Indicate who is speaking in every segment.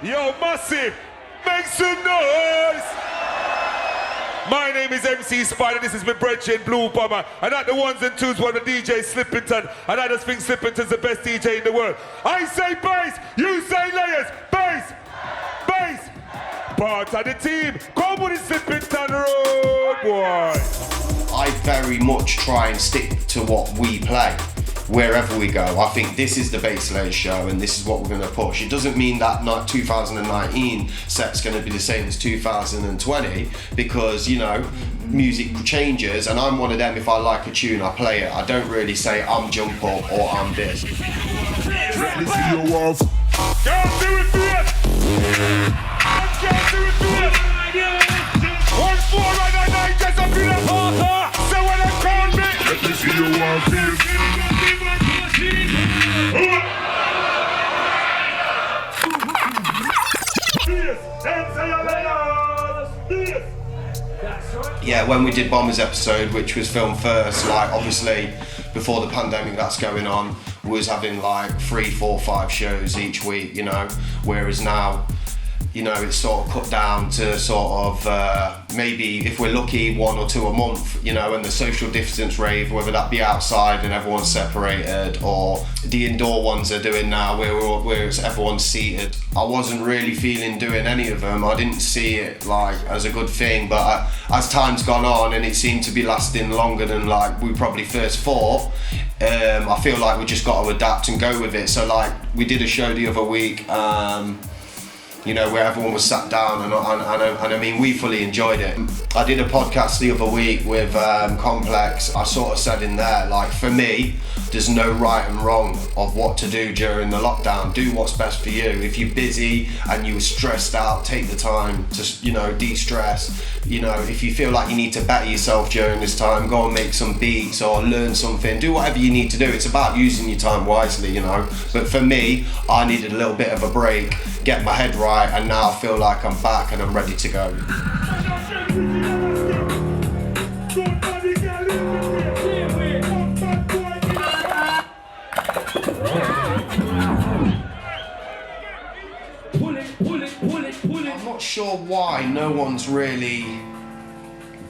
Speaker 1: Yo, massive, make some noise! My name is MC Spyda, this is my brethren Blu Bomma, and at the ones and twos one of the DJ Slippington, and I just think Slippington's the best DJ in the world. I say bass, you say layers, bass, bass, part of the team, come with the Slippington road, boy.
Speaker 2: I very much try and stick to what we play. Wherever we go, I think this is the Basslayerz show and this is what we're going to push. It doesn't mean that 2019 set's going to be the same as 2020 because, you know, music changes and I'm one of them, if I like a tune, I play it. I don't really say I'm jump up or I'm this.
Speaker 1: Can't do it for it! Can't do it for it! 1499 just up in the water! So when I call me, let me see you want this.
Speaker 2: Yeah, when we did Bomber's episode, which was filmed first, like obviously before the pandemic that's going on, we was having like 3, 4, 5 shows each week, you know, whereas now, you know, it's sort of cut down to sort of maybe, if we're lucky, 1 or 2 a month, you know, and the social distance rave, whether that be outside and everyone's separated, or the indoor ones they're doing now where it's everyone's seated. I wasn't really feeling doing any of them. I didn't see it like as a good thing, but as time's gone on and it seemed to be lasting longer than like we probably first thought, I feel like we just got to adapt and go with it. So like we did a show the other week, you know, where everyone was sat down and I mean, we fully enjoyed it. I did a podcast the other week with Complex. I sort of said in there, like, for me, there's no right and wrong of what to do during the lockdown. Do what's best for you. If you're busy and you're stressed out, take the time to, you know, de-stress. You know, if you feel like you need to better yourself during this time, go and make some beats or learn something. Do whatever you need to do. It's about using your time wisely, you know. But for me, I needed a little bit of a break, get my head right, and now I feel like I'm back and I'm ready to go. I'm not sure why no one's really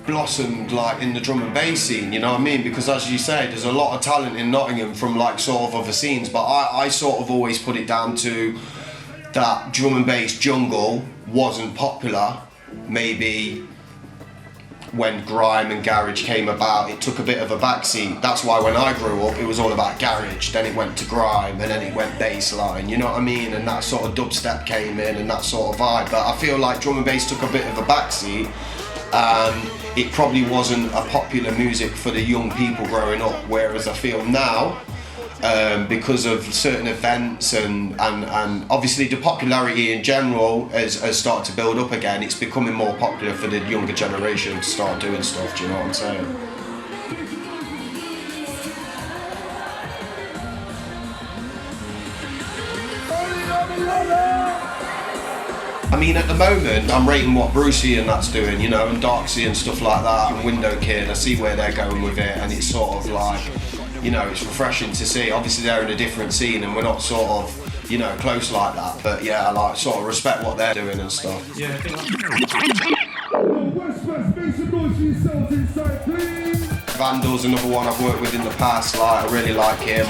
Speaker 2: blossomed like in the drum and bass scene, you know what I mean? Because as you say, there's a lot of talent in Nottingham from like sort of other scenes, but I sort of always put it down to that drum and bass jungle wasn't popular. Maybe when grime and garage came about, it took a bit of a backseat. That's why when I grew up, it was all about garage, then it went to grime, and then it went bassline, you know what I mean? And that sort of dubstep came in and that sort of vibe. But I feel like drum and bass took a bit of a backseat. It probably wasn't a popular music for the young people growing up, whereas I feel now, because of certain events and obviously the popularity in general has started to build up again, it's becoming more popular for the younger generation to start doing stuff, do you know what I'm saying? I mean, at the moment, I'm rating what Bru-C and that's doing, you know, and Darksea and stuff like that, and Window Kid, I see where they're going with it, and it's sort of like, you know, it's refreshing to see. Obviously they're in a different scene and we're not sort of, you know, close like that, but yeah, I like sort of respect what they're doing and stuff. Yeah, Vandal's another one I've worked with in the past, like, I really like him.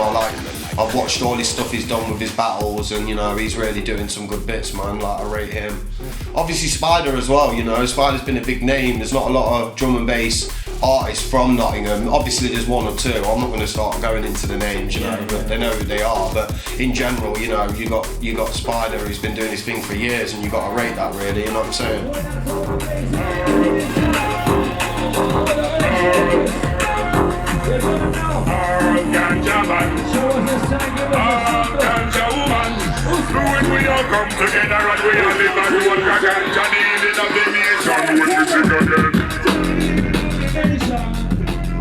Speaker 2: I've watched all his stuff he's done with his battles and, you know, he's really doing some good bits, man, like, I rate him. Obviously Spyda as well, you know, Spyda's been a big name. There's not a lot of drum and bass artists from Nottingham. Obviously there's 1 or 2, I'm not going to start going into the names, you know, but they know who they are. But in general, you know, you got Spyda who's been doing his thing for years and you got to rate that really, you know what I'm saying?
Speaker 3: Ganja man, Ganja woman, through it we all come together and we all live as one. Ganja the healing of the nation, when you sing again.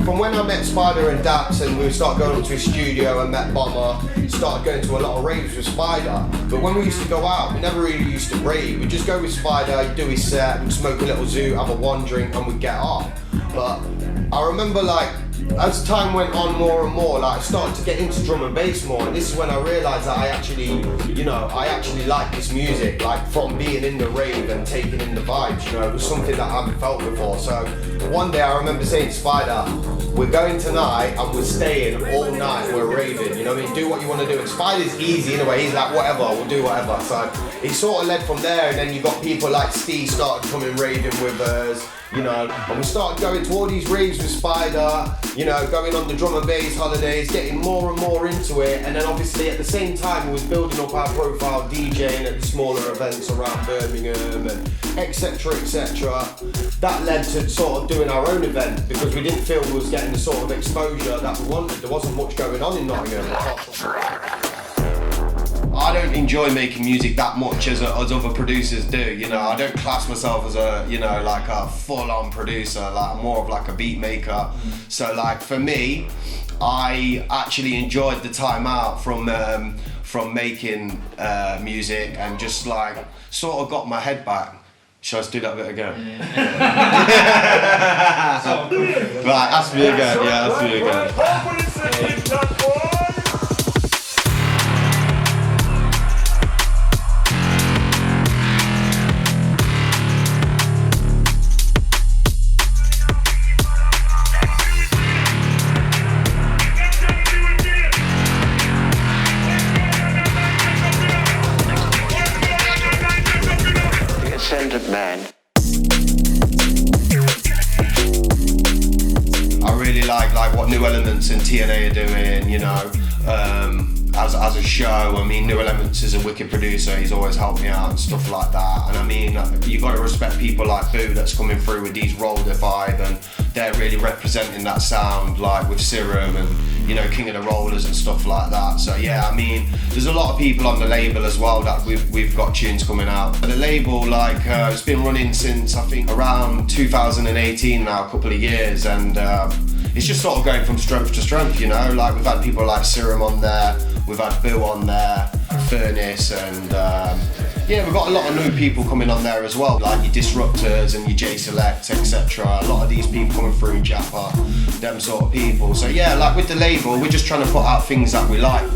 Speaker 2: From when I met Spyda and Daps and we started going to his studio and met Bomber, started going to a lot of raves with Spyda. But when we used to go out, we never really used to rave. We'd just go with Spyda, he'd do his set, we'd smoke a little zoo, have a 1 drink and we'd get off. But I remember like as time went on more and more, like I started to get into drum and bass more, and this is when I realised that I actually like this music, like from being in the rave and taking in the vibes, you know, it was something that I hadn't felt before. So one day I remember saying to Spyda, we're going tonight and we're staying all night, we're raving, you know what I mean, do what you want to do. And Spyda's easy in a way, he's like, whatever, we'll do whatever. So it sort of led from there, and then you got people like Steve started coming raving with us, you know, and we started going to all these raves with Spyda, you know, going on the drum and bass holidays, getting more and more into it, and then obviously at the same time we was building up our profile, DJing at the smaller events around Birmingham and etc. etc. That led to sort of doing our own event because we didn't feel we was getting the sort of exposure that we wanted. There wasn't much going on in Nottingham. I don't enjoy making music that much as other producers do, you know. I don't class myself as a, you know, like a full-on producer, like I'm more of like a beat maker. So like for me, I actually enjoyed the time out from making music and just like sort of got my head back. Shall I just do that bit again? Right, ask me again, yeah, ask me again.
Speaker 4: Ascendant Man.
Speaker 2: I really like what New Elements and TNA are doing, you know, as a show. I mean, New Elements is a wicked producer, he's always helped me out and stuff like that. And I mean, you've got to respect people like Bou that's coming through with these roller vibe, and they're really representing that sound, like with Serum and, you know, King of the Rollers and stuff like that. So yeah, I mean, there's a lot of people on the label as well that we've got tunes coming out. The label, like, it's been running since I think around 2018 now, a couple of years, and it's just sort of going from strength to strength, you know. Like we've had people like Serum on there, we've had Bou on there, Furniss, and yeah, we've got a lot of new people coming on there as well, like your Disruptors and your J Select, etc. A lot of these people coming through, Jappa, them sort of people. So yeah, like with the label, we're just trying to put out things that we like.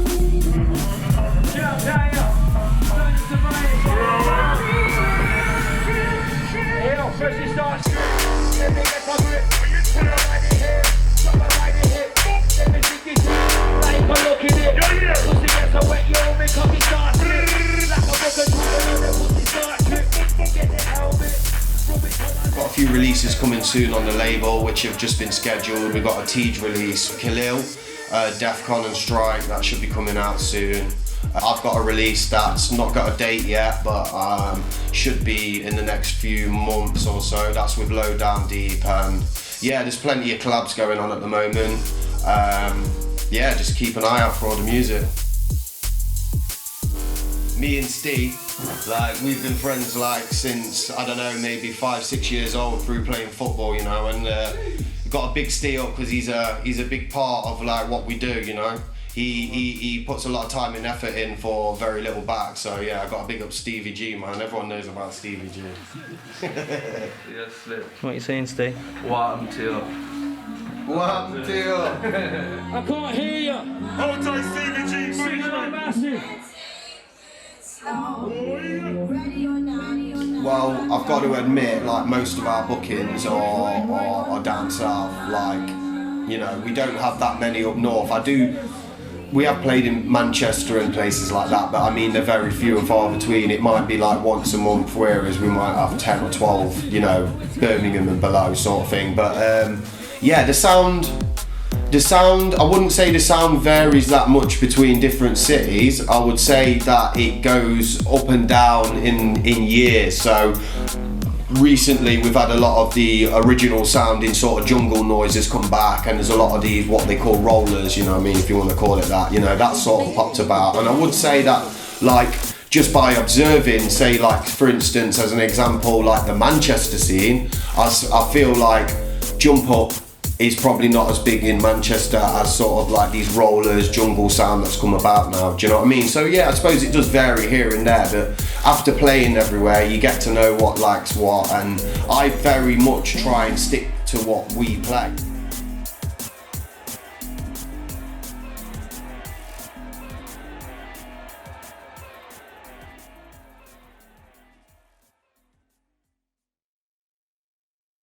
Speaker 2: Got a few releases coming soon on the label which have just been scheduled. We've got a Tej release, Khalil, Defcon and Strike, that should be coming out soon. I've got a release that's not got a date yet, but should be in the next few months or so. That's with Low Down Deep, and yeah, there's plenty of collabs going on at the moment. Yeah, just keep an eye out for all the music. Me and Steve, like, we've been friends like since, I don't know, maybe 5-6 years old through playing football, you know, and got a big steal because he's a big part of like what we do, you know. He puts a lot of time and effort in for very little back, so yeah, I got to big up Stevie G, man. Everyone knows about Stevie G.
Speaker 5: Yes, Slip.
Speaker 6: What are you saying, Steve?
Speaker 5: What happened to you?
Speaker 2: What happened to you?
Speaker 6: I can't hear you.
Speaker 1: Hold tight, Stevie G,
Speaker 6: Sing it massive.
Speaker 2: Well, I've got to admit, like, most of our bookings are down south. Like, you know, we don't have that many up north. We have played in Manchester and places like that, but I mean, they're very few and far between. It might be like once a month, whereas we might have 10 or 12, you know, Birmingham and below sort of thing. But yeah, the sound, I wouldn't say the sound varies that much between different cities. I would say that it goes up and down in years. So recently we've had a lot of the original sounding sort of jungle noises come back, and there's a lot of these what they call rollers, you know what I mean, if you want to call it that, you know, that sort of popped about. And I would say that, like, just by observing, say, like, for instance, as an example, like the Manchester scene, I feel like Jump Up is probably not as big in Manchester as sort of like these rollers, jungle sound that's come about now, do you know what I mean? So yeah, I suppose it does vary here and there, but after playing everywhere, you get to know what likes what, and I very much try and stick to what we play.